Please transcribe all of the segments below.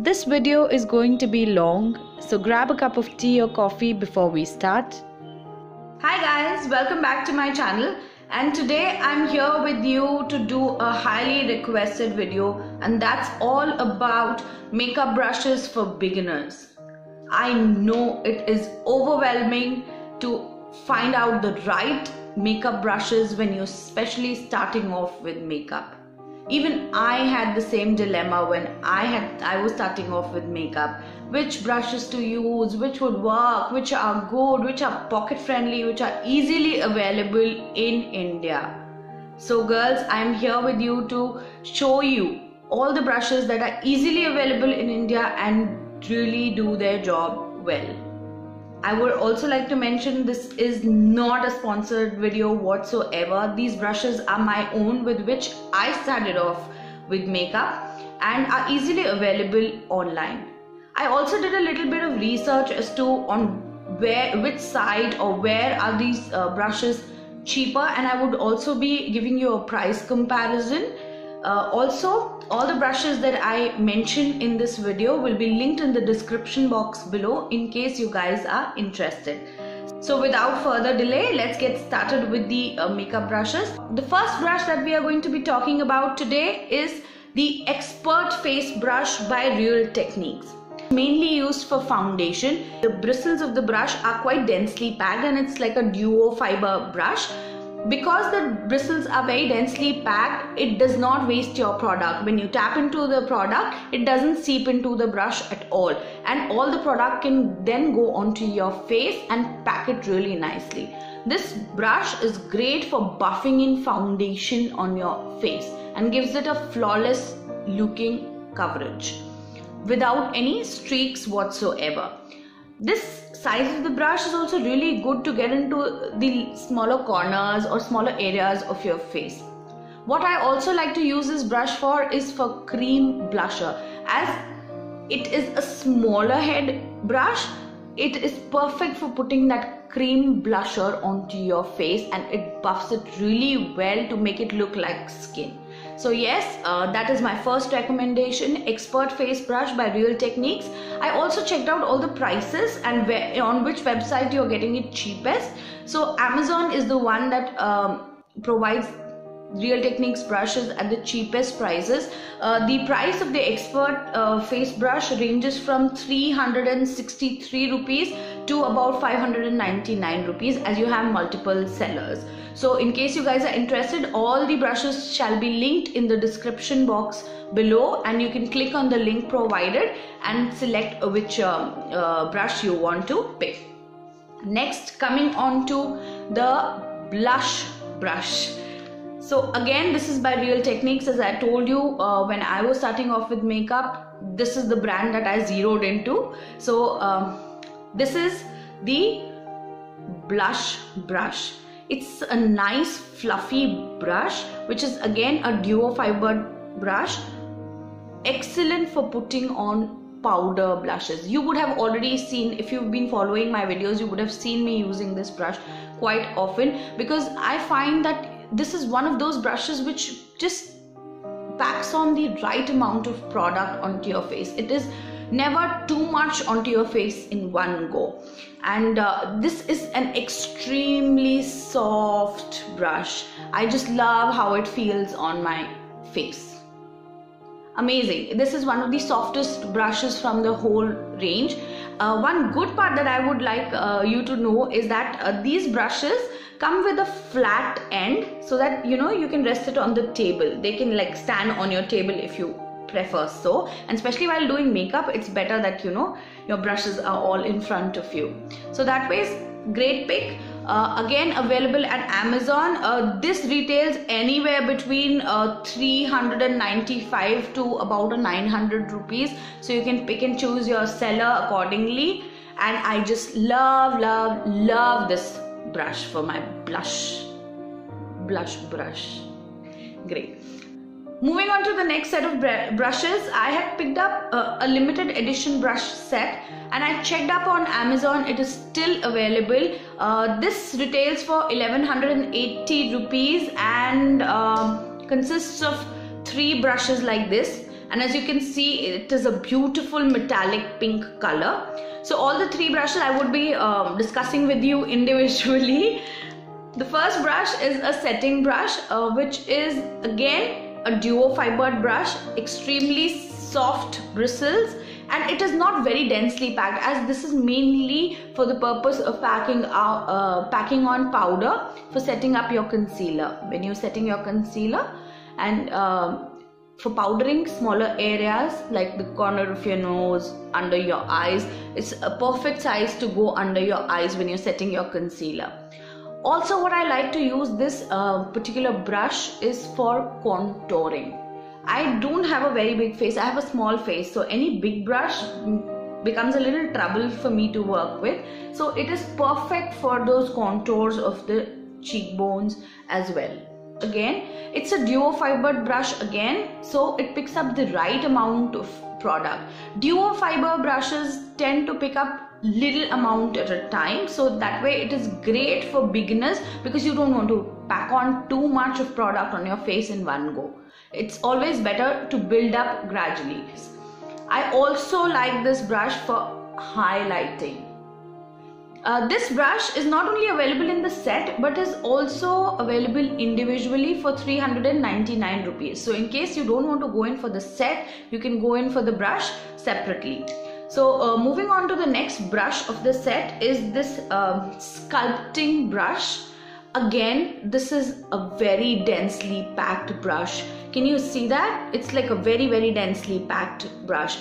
This video is going to be long, so grab a cup of tea or coffee before we start. Hi guys, welcome back to my channel, and today I'm here with you to do a highly requested video, and that's all about makeup brushes for beginners. I know it is overwhelming to find out the right makeup brushes when you're especially starting off with makeup. Even I had the same dilemma when I was starting off with makeup. Which brushes to use, which would work, which are good, which are pocket friendly, which are easily available in India. So girls, I'm here with you to show you all the brushes that are easily available in India and really do their job well. I would also like to mention this is not a sponsored video whatsoever. These brushes are my own with which I started off with makeup and are easily available online. I also did a little bit of research as to which site or where are these brushes cheaper, and I would also be giving you a price comparison. Also, all the brushes that I mentioned in this video will be linked in the description box below in case you guys are interested. So without further delay, let's get started with the makeup brushes. The first brush that we are going to be talking about today is the Expert Face Brush by Real Techniques. Mainly used for foundation. The bristles of the brush are quite densely packed and it's like a duo fiber brush. Because the bristles are very densely packed, it does not waste your product. When you tap into the product, it doesn't seep into the brush at all, and all the product can then go onto your face and pack it really nicely. This brush is great for buffing in foundation on your face and gives it a flawless looking coverage without any streaks whatsoever. This size of the brush is also really good to get into the smaller corners or smaller areas of your face. What I also like to use this brush for is for cream blusher. As it is a smaller head brush, it is perfect for putting that cream blusher onto your face and it buffs it really well to make it look like skin. So yes, that is my first recommendation, Expert Face Brush by Real Techniques. I also checked out all the prices and on which website you're getting it cheapest. So Amazon is the one that provides Real Techniques brushes at the cheapest prices. The price of the Expert Face Brush ranges from 363 rupees to about 599 rupees as you have multiple sellers. So in case you guys are interested, all the brushes shall be linked in the description box below, and you can click on the link provided and select which brush you want to pick. Next, coming on to the blush brush. So again, this is by Real Techniques. As I told you, when I was starting off with makeup, this is the brand that I zeroed into. So this is the blush brush. It's a nice fluffy brush, which is again a duo fibered brush. Excellent for putting on powder blushes. You would have already seen, if you've been following my videos, you would have seen me using this brush quite often, because I find that this is one of those brushes which just packs on the right amount of product onto your face. It is never too much onto your face in one go, and this is an extremely soft brush. I just love how it feels on my face. Amazing. This is one of the softest brushes from the whole range. One good part that I would like you to know is that these brushes come with a flat end so that you can rest it on the table. They can like stand on your table if you prefer so, and especially while doing makeup, it's better that your brushes are all in front of you. So that way is great pick. Again available at Amazon. This retails anywhere between 395 to about 900 rupees, so you can pick and choose your seller accordingly. And I just love this brush for my blush brush. Great. Moving on to the next set of brushes, I had picked up a limited edition brush set and I checked up on Amazon. It is still available. This retails for 1180 rupees and consists of 3 brushes like this. and as you can see, it is a beautiful metallic pink color. So all the three brushes I would be discussing with you individually. The first brush is a setting brush, which is again a duo fibered brush, extremely soft bristles, and it is not very densely packed, as this is mainly for the purpose of packing on powder for setting up your concealer. When you're setting your concealer, and for powdering smaller areas like the corner of your nose, under your eyes, it's a perfect size to go under your eyes when you're setting your concealer. Also, what I like to use this particular brush is for contouring. I don't have a very big face, I have a small face, so any big brush becomes a little trouble for me to work with. So it is perfect for those contours of the cheekbones as well. Again, it's a duo fibered brush again, so it picks up the right amount of product. Duo fiber brushes tend to pick up little amount at a time, so that way it is great for beginners because you don't want to pack on too much of product on your face in one go. It's always better to build up gradually. I also like this brush for highlighting. This brush is not only available in the set but is also available individually for 399 rupees. So in case you don't want to go in for the set, you can go in for the brush separately. So moving on to the next brush of the set is this sculpting brush. Again, this is a very densely packed brush. Can you see that? It's like a very densely packed brush.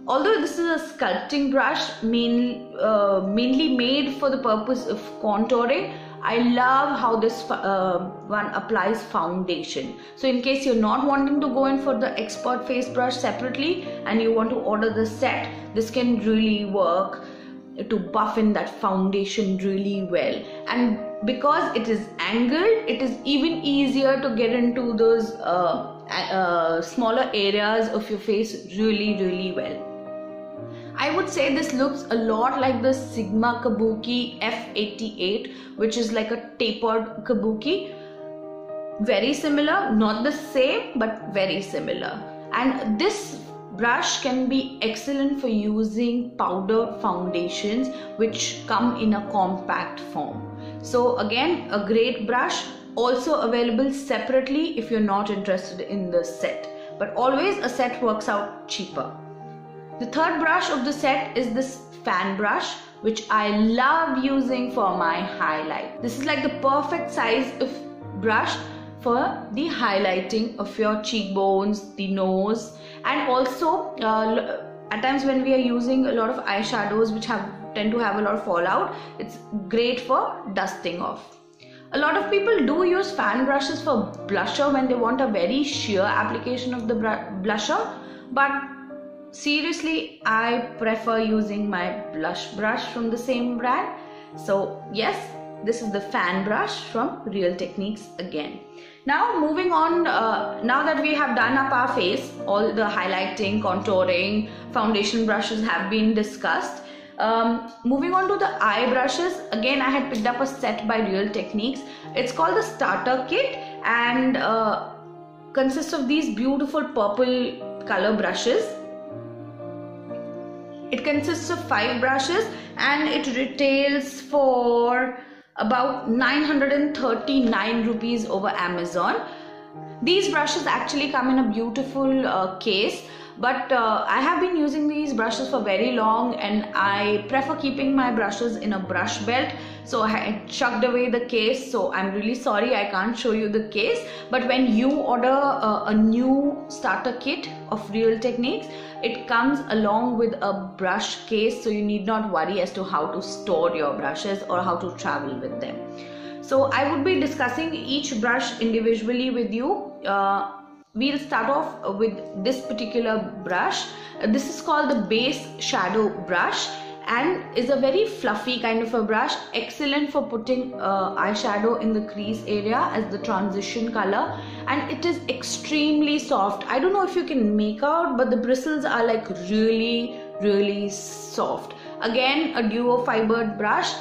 Although this is a sculpting brush mainly made for the purpose of contouring, I love how this one applies foundation. So in case you're not wanting to go in for the expert face brush separately and you want to order the set, this can really work to buff in that foundation really well. And because it is angled, it is even easier to get into those smaller areas of your face really well. I would say this looks a lot like the Sigma Kabuki F88, which is like a tapered kabuki. Very similar, not the same, but very similar. And this brush can be excellent for using powder foundations which come in a compact form. So again, a great brush, also available separately if you're not interested in the set. But always a set works out cheaper. The third brush of the set is this fan brush, which I love using for my highlight. This is like the perfect size of brush for the highlighting of your cheekbones, the nose, and also at times when we are using a lot of eyeshadows which tend to have a lot of fallout, it's great for dusting off. A lot of people do use fan brushes for blusher when they want a very sheer application of the blusher, but seriously, I prefer using my blush brush from the same brand. So yes, this is the fan brush from Real Techniques again. Now moving on, now that we have done up our face, all the highlighting, contouring, foundation brushes have been discussed. Moving on to the eye brushes, again I had picked up a set by Real Techniques. It's called the starter kit and consists of these beautiful purple color brushes. It consists of 5 brushes and it retails for about 939 rupees over Amazon. These brushes actually come in a beautiful case, but I have been using these brushes for very long and I prefer keeping my brushes in a brush belt, so I chucked away the case. So I'm really sorry I can't show you the case, but when you order a new starter kit of Real Techniques, it comes along with a brush case, so you need not worry as to how to store your brushes or how to travel with them. So I would be discussing each brush individually with you. We'll start off with this particular brush. This is called the Base Shadow Brush and is a very fluffy kind of a brush, excellent for putting eyeshadow in the crease area as the transition color, and it is extremely soft. I don't know if you can make out, but the bristles are like really soft. Again, a duo fibered brush,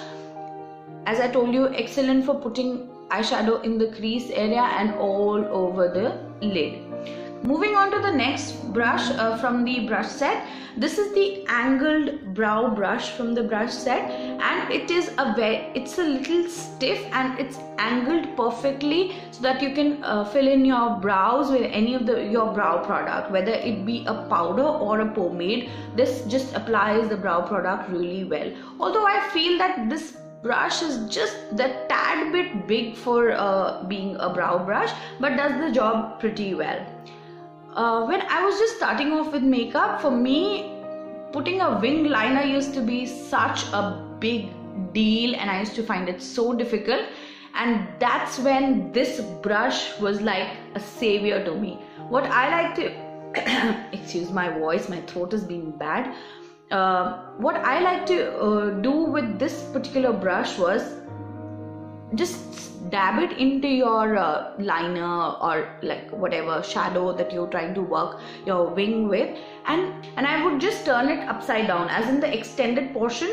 as I told you, excellent for putting eyeshadow in the crease area and all over the lid. Moving on to the next brush from the brush set. This is the angled brow brush from the brush set, and it's a little stiff and it's angled perfectly so that you can fill in your brows with any of your brow product, whether it be a powder or a pomade. This just applies the brow product really well. Although I feel that this brush is just the tad bit big for being a brow brush, but does the job pretty well. When I was just starting off with makeup, for me, putting a wing liner used to be such a big deal, and I used to find it so difficult. And that's when this brush was like a savior to me. What I like to excuse my voice, my throat has been bad. What I like to do with this particular brush was just dab it into your liner or like whatever shadow that you're trying to work your wing with, and I would just turn it upside down, as in the extended portion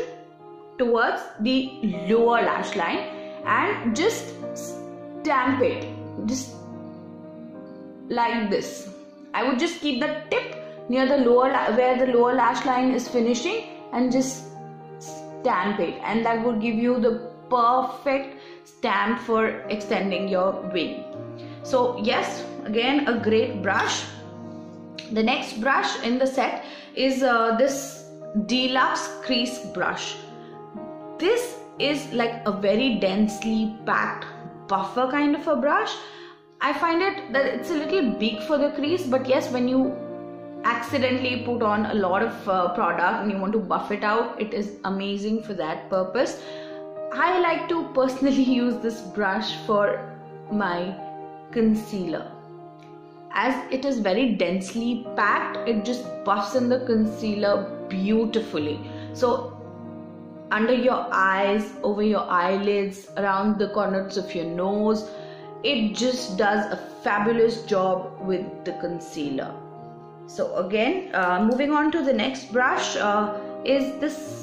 towards the lower lash line, and just stamp it just like this. I would just keep the tip near the where the lower lash line is finishing and just stamp it, and that would give you the perfect stamp for extending your wing. So yes, again a great brush. The next brush in the set is this deluxe crease brush. This is like a very densely packed buffer kind of a brush. I find it that it's a little big for the crease, but yes, when you accidentally put on a lot of product and you want to buff it out, it is amazing for that purpose. I like to personally use this brush for my concealer. As it is very densely packed, it just buffs in the concealer beautifully. So under your eyes, over your eyelids, around the corners of your nose, it just does a fabulous job with the concealer. So again, moving on to the next brush is this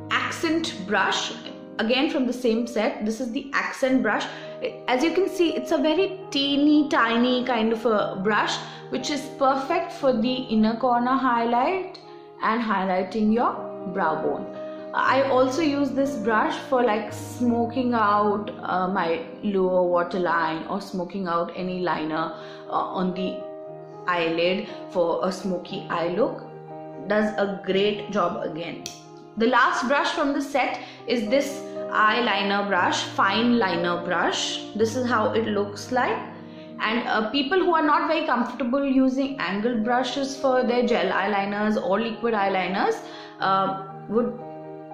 accent brush, again from the same set. This is the accent brush. As you can see, it's a very teeny tiny kind of a brush, which is perfect for the inner corner highlight and highlighting your brow bone. I also use this brush for like smoking out my lower waterline or smoking out any liner on the eyelid for a smoky eye look. Does a great job again. The last brush from the set is this eyeliner brush, fine liner brush. This is how it looks like. And people who are not very comfortable using angled brushes for their gel eyeliners or liquid eyeliners would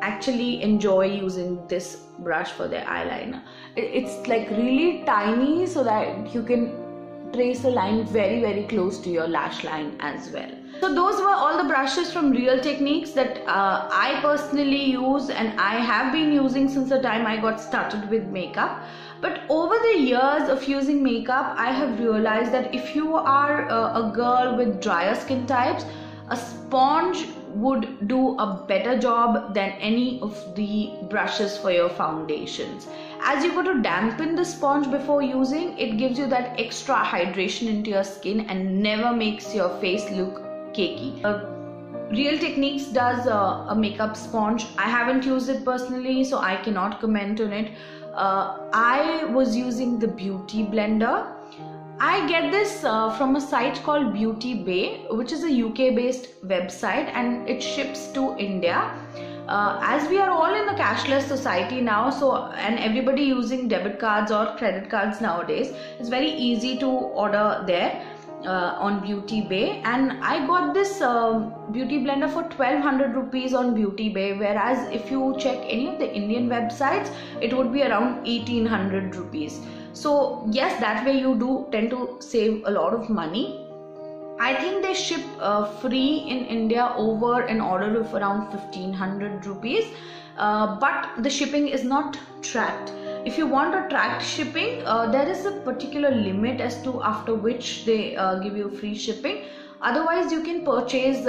actually enjoy using this brush for their eyeliner. It's like really tiny so that you can trace a line very, very close to your lash line as well. So those were all the brushes from Real Techniques that I personally use and I have been using since the time I got started with makeup. But over the years of using makeup, I have realized that if you are a girl with drier skin types, a sponge would do a better job than any of the brushes for your foundations. As you go to dampen the sponge before using, it gives you that extra hydration into your skin and never makes your face look cakey. Real Techniques does a makeup sponge. I haven't used it personally, so I cannot comment on it. I was using the Beauty Blender. I get this from a site called Beauty Bay, which is a UK based website, and it ships to India. As we are all in a cashless society now, and everybody using debit cards or credit cards nowadays, it's very easy to order there on Beauty Bay. And I got this Beauty Blender for 1200 rupees on Beauty Bay, whereas if you check any of the Indian websites, it would be around 1800 rupees. So yes, that way you do tend to save a lot of money. I think they ship free in India over an order of around 1500 rupees, but the shipping is not tracked. If you want a tracked shipping, there is a particular limit as to after which they give you free shipping. Otherwise you can purchase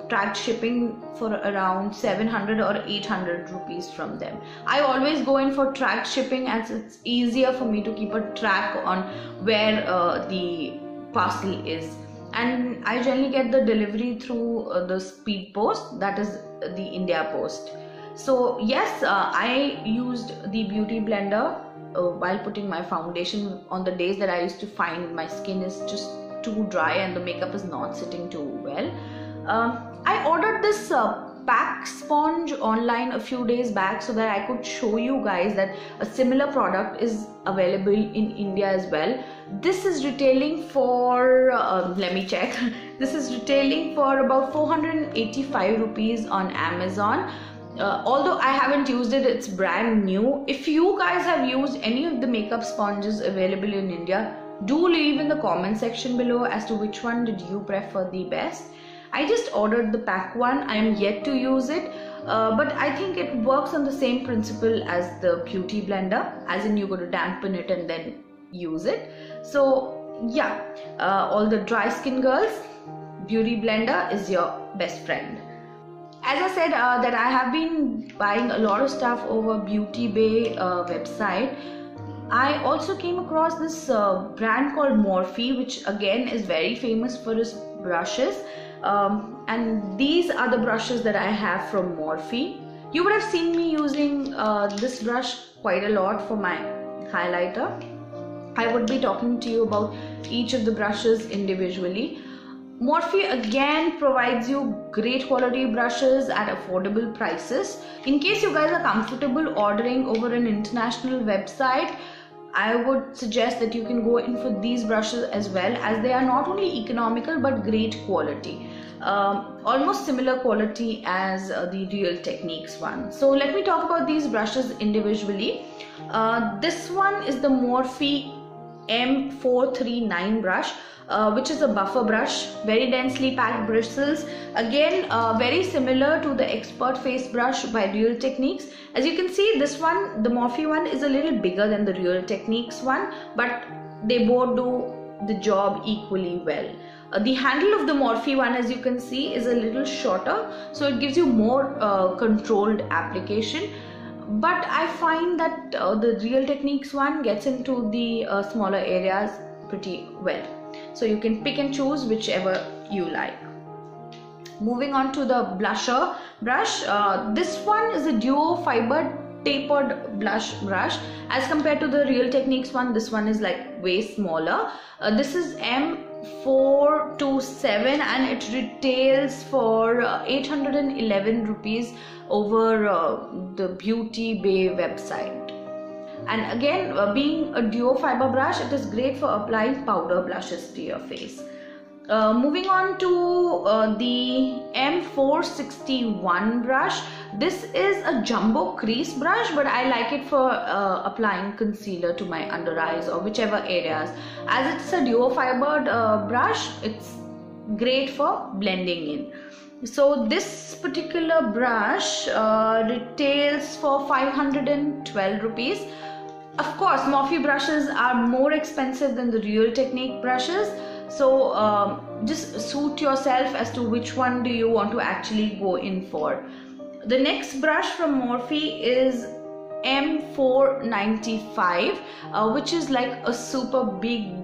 tracked shipping for around 700 or 800 rupees from them. I always go in for tracked shipping as it's easier for me to keep a track on where the parcel is, and I generally get the delivery through the speed post, that is the India Post. So yes, I used the beauty blender while putting my foundation on the days that I used to find my skin is just too dry and the makeup is not sitting too well. I ordered this pack sponge online a few days back so that I could show you guys that a similar product is available in India as well. This is retailing for let me check. This is retailing for about 485 rupees on Amazon. Although I haven't used it, it's brand new. If you guys have used any of the makeup sponges available in India, do leave in the comment section below as to which one did you prefer the best. I just ordered the pack one. I am yet to use it, but I think it works on the same principle as the beauty blender, as in you got to dampen it and then use it. So yeah, all the dry skin girls, beauty blender is your best friend. As I said that I have been buying a lot of stuff over Beauty Bay website. I also came across this brand called Morphe, which again is very famous for its brushes, and these are the brushes that I have from Morphe. You would have seen me using this brush quite a lot for my highlighter. I would be talking to you about each of the brushes individually. Morphe again provides you great quality brushes at affordable prices. In case you guys are comfortable ordering over an international website, I would suggest that you can go in for these brushes as well, as they are not only economical but great quality. Almost similar quality as the Real Techniques one. So let me talk about these brushes individually. This one is the Morphe M439 brush, which is a buffer brush, very densely packed bristles. Again, very similar to the Expert Face brush by Real Techniques. As you can see, this one, the Morphe one, is a little bigger than the Real Techniques one, but they both do the job equally well. The handle of the Morphe one, as you can see, is a little shorter, so it gives you more controlled application. But I find that the Real Techniques one gets into the smaller areas pretty well. So you can pick and choose whichever you like. Moving on to the blusher brush. This one is a duo fiber tapered blush brush. As compared to the Real Techniques one, this one is like way smaller. This is M427 and it retails for 811 rupees over the Beauty Bay website. And again, being a duo fiber brush, it is great for applying powder blushes to your face. Moving on to the M461 brush. This is a jumbo crease brush, but I like it for applying concealer to my under eyes or whichever areas. As it's a duo fibered brush, it's great for blending in. So this particular brush retails for 512 rupees. Of course, Morphe brushes are more expensive than the Real Technique brushes. So just suit yourself as to which one do you want to actually go in for. The next brush from Morphe is M495, which is like a super big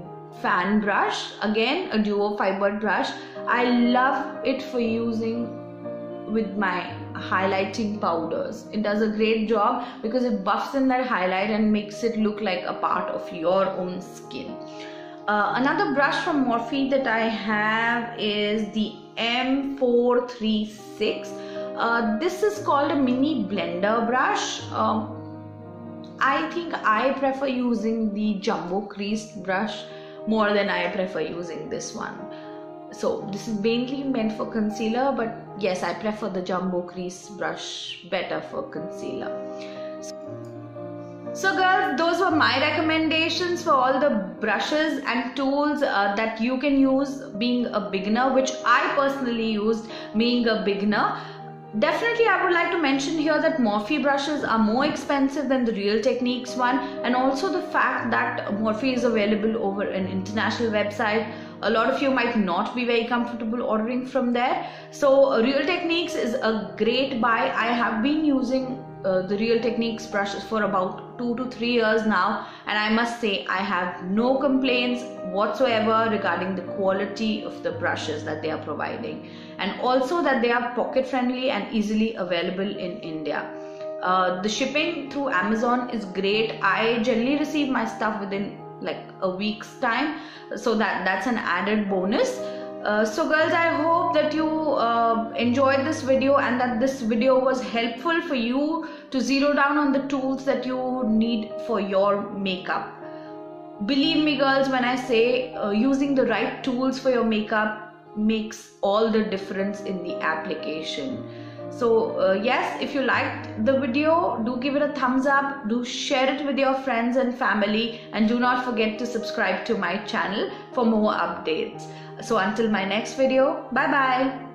fan brush. Again, a duo fibered brush. I love it for using with my highlighting powders. It does a great job because it buffs in that highlight and makes it look like a part of your own skin. Another brush from Morphe that I have is the M436. This is called a mini blender brush. I think I prefer using the jumbo creased brush more than I prefer using this one. So this is mainly meant for concealer, but yes, I prefer the jumbo crease brush better for concealer. So girls, those were my recommendations for all the brushes and tools that you can use being a beginner, which I personally used being a beginner. Definitely I would like to mention here that Morphe brushes are more expensive than the Real Techniques one, and also the fact that Morphe is available over an international website. a lot of you might not be very comfortable ordering from there. So Real Techniques is a great buy. I have been using the Real Techniques brushes for about 2 to 3 years now, and I must say I have no complaints whatsoever regarding the quality of the brushes that they are providing, and also that they are pocket friendly and easily available in India. The shipping through Amazon is great. I generally receive my stuff within like a week's time, so that's an added bonus. So girls, I hope that you enjoyed this video and that this video was helpful for you to zero down on the tools that you need for your makeup. Believe me girls, when I say using the right tools for your makeup makes all the difference in the application. So yes, if you liked the video, do give it a thumbs up, do share it with your friends and family, and do not forget to subscribe to my channel for more updates. So until my next video, bye bye.